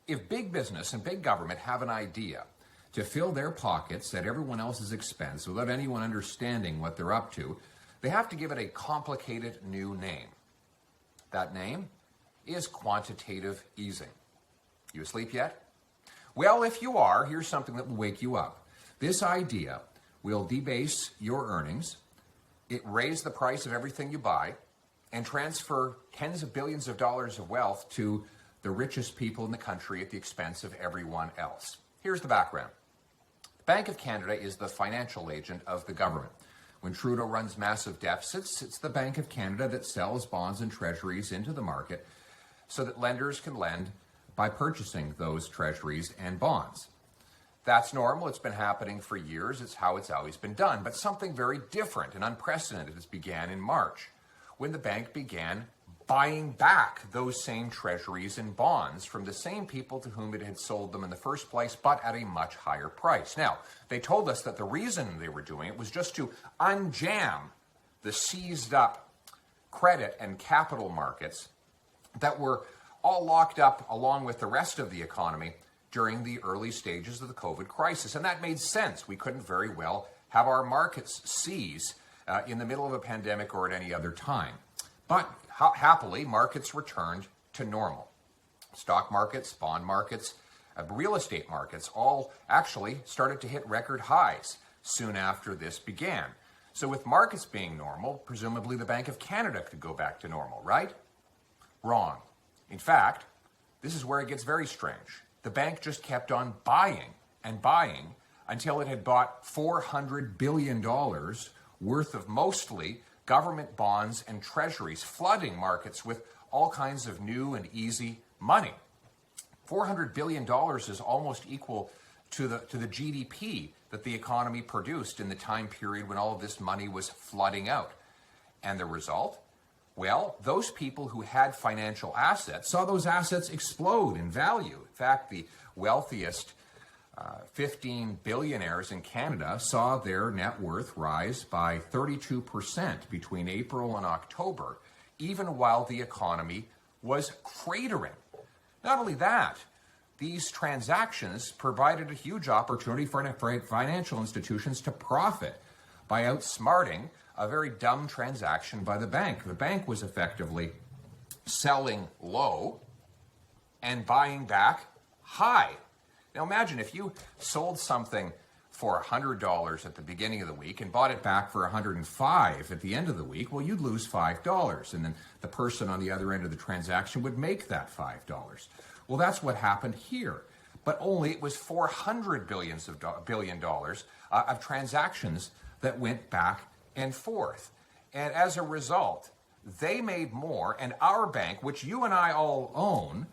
If big business and big government have an idea to fill their pockets at everyone else's expense without anyone understanding what they're up to, they have to give it a complicated new name. That name is quantitative easing. You asleep yet? Well, if you are, here's something that will wake you up. This idea will debase your earnings, it raise the price of everything you buy, and transfer tens of billions of dollars of wealth to the richest people in the country at the expense of everyone else. Here's the background. The Bank of Canada is the financial agent of the government. When Trudeau runs massive deficits, it's the Bank of Canada that sells bonds and treasuries into the market so that lenders can lend by purchasing those treasuries and bonds. That's normal. It's been happening for years. It's how it's always been done. But something very different and unprecedented has began in March, when the bank began buying back those same treasuries and bonds from the same people to whom it had sold them in the first place, but at a much higher price. Now, they told us that the reason they were doing it was just to unjam the seized up credit and capital markets that were all locked up along with the rest of the economy during the early stages of the COVID crisis. And that made sense. We couldn't very well have our markets seize in the middle of a pandemic or at any other time. But happily, markets returned to normal. Stock markets, bond markets, real estate markets all actually started to hit record highs soon after this began. So with markets being normal, presumably the Bank of Canada could go back to normal, right? Wrong. In fact, this is where it gets very strange. The bank just kept on buying and buying until it had bought $400 billion worth of mostly government bonds and treasuries, flooding markets with all kinds of new and easy money. $400 billion is almost equal to the GDP that the economy produced in the time period when all of this money was flooding out. And the result? Well, those people who had financial assets saw those assets explode in value. In fact, the wealthiest 15 billionaires in Canada saw their net worth rise by 32% between April and October, even while the economy was cratering. Not only that, these transactions provided a huge opportunity for financial institutions to profit by outsmarting a very dumb transaction by the bank. The bank was effectively selling low and buying back high. Now imagine if you sold something for $100 at the beginning of the week and bought it back for $105 at the end of the week, well, you'd lose $5. And then the person on the other end of the transaction would make that $5. Well, that's what happened here. But only it was $400 billion of transactions that went back and forth. And as a result, they made more, and our bank, which you and I all own,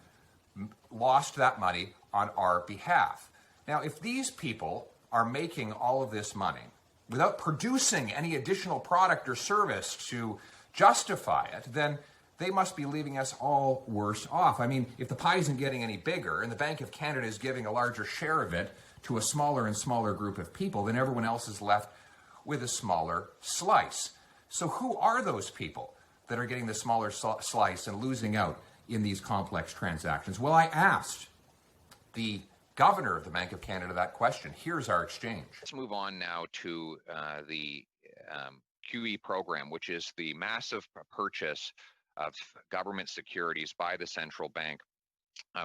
lost that money on our behalf. Now, if these people are making all of this money without producing any additional product or service to justify it, then they must be leaving us all worse off. I mean, if the pie isn't getting any bigger and the Bank of Canada is giving a larger share of it to a smaller and smaller group of people, then everyone else is left with a smaller slice. So who are those people that are getting the smaller slice and losing out in these complex transactions? Well, I asked the governor of the Bank of Canada that question. Here's our exchange. Let's move on now to the QE program, which is the massive purchase of government securities by the central bank.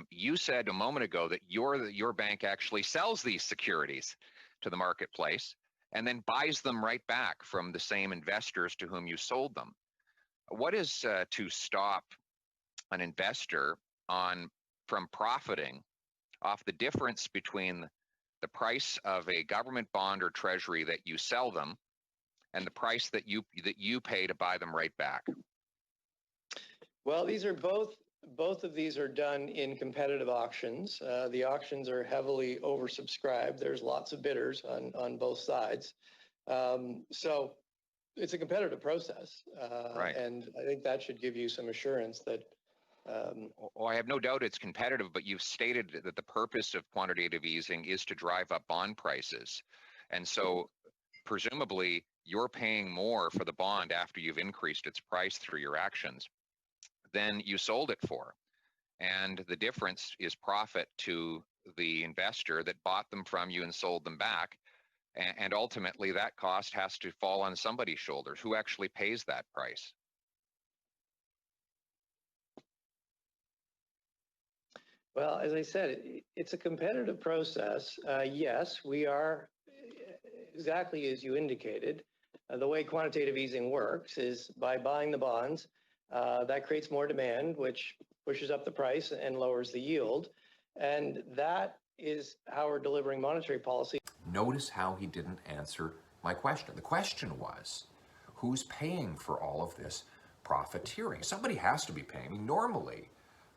You said a moment ago that your bank actually sells these securities to the marketplace and then buys them right back from the same investors to whom you sold them. What is to stop an investor from profiting off the difference between the price of a government bond or treasury that you sell them and the price that you pay to buy them right back? Well, these are both of these are done in competitive auctions. The auctions are heavily oversubscribed. There's lots of bidders on both sides. So it's a competitive process. Right. And I think that should give you some assurance that I have no doubt it's competitive, but you've stated that the purpose of quantitative easing is to drive up bond prices. And so presumably you're paying more for the bond after you've increased its price through your actions than you sold it for. and the difference is profit to the investor that bought them from you and sold them back. And ultimately, that cost has to fall on somebody's shoulders. Who actually pays that price? Well, as I said, it's a competitive process. Yes, we are exactly as you indicated. The way quantitative easing works is by buying the bonds. That creates more demand, which pushes up the price and lowers the yield. And that is how we're delivering monetary policy. Notice how he didn't answer my question. The question was, who's paying for all of this profiteering? Somebody has to be paying. I mean, normally,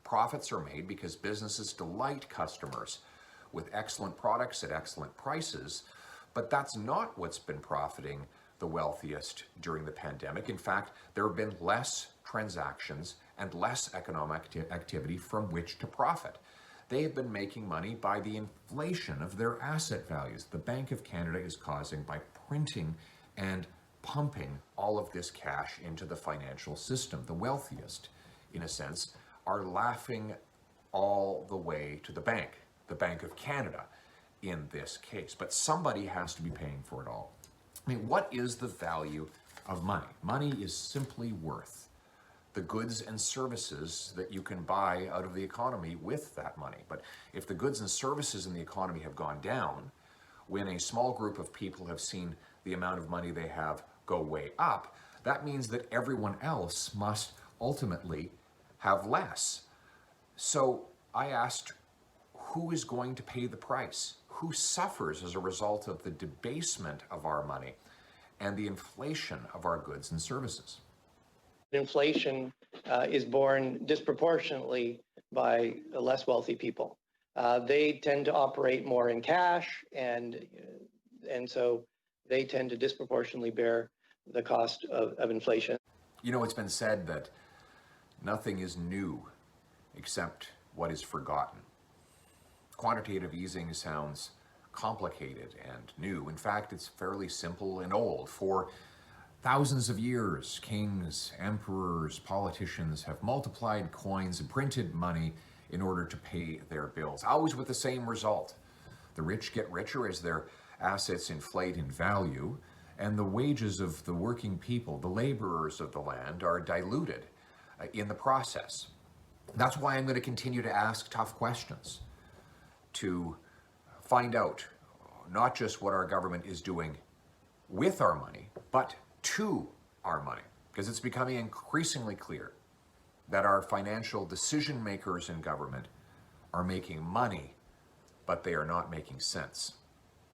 profits are made because businesses delight customers with excellent products at excellent prices, but that's not what's been profiting the wealthiest during the pandemic. In fact, there have been less transactions and less economic activity from which to profit. They have been making money by the inflation of their asset values. The Bank of Canada is causing by printing and pumping all of this cash into the financial system. The wealthiest, in a sense, are laughing all the way to the Bank of Canada in this case. But somebody has to be paying for it all. I mean, what is the value of money? Money is simply worth the goods and services that you can buy out of the economy with that money. But if the goods and services in the economy have gone down, when a small group of people have seen the amount of money they have go way up, that means that everyone else must ultimately have less. So I asked, who is going to pay the price? Who suffers as a result of the debasement of our money and the inflation of our goods and services? Inflation is borne disproportionately by less wealthy people. They tend to operate more in cash, and so they tend to disproportionately bear the cost of inflation. You know, it's been said that nothing is new except what is forgotten. Quantitative easing sounds complicated and new. In fact, it's fairly simple and old. For thousands of years, kings, emperors, politicians have multiplied coins and printed money in order to pay their bills, always with the same result. The rich get richer as their assets inflate in value, and the wages of the working people, the laborers of the land, are diluted in the process. That's why I'm going to continue to ask tough questions to find out not just what our government is doing with our money, but to our money, because it's becoming increasingly clear that our financial decision makers in government are making money, but they are not making sense.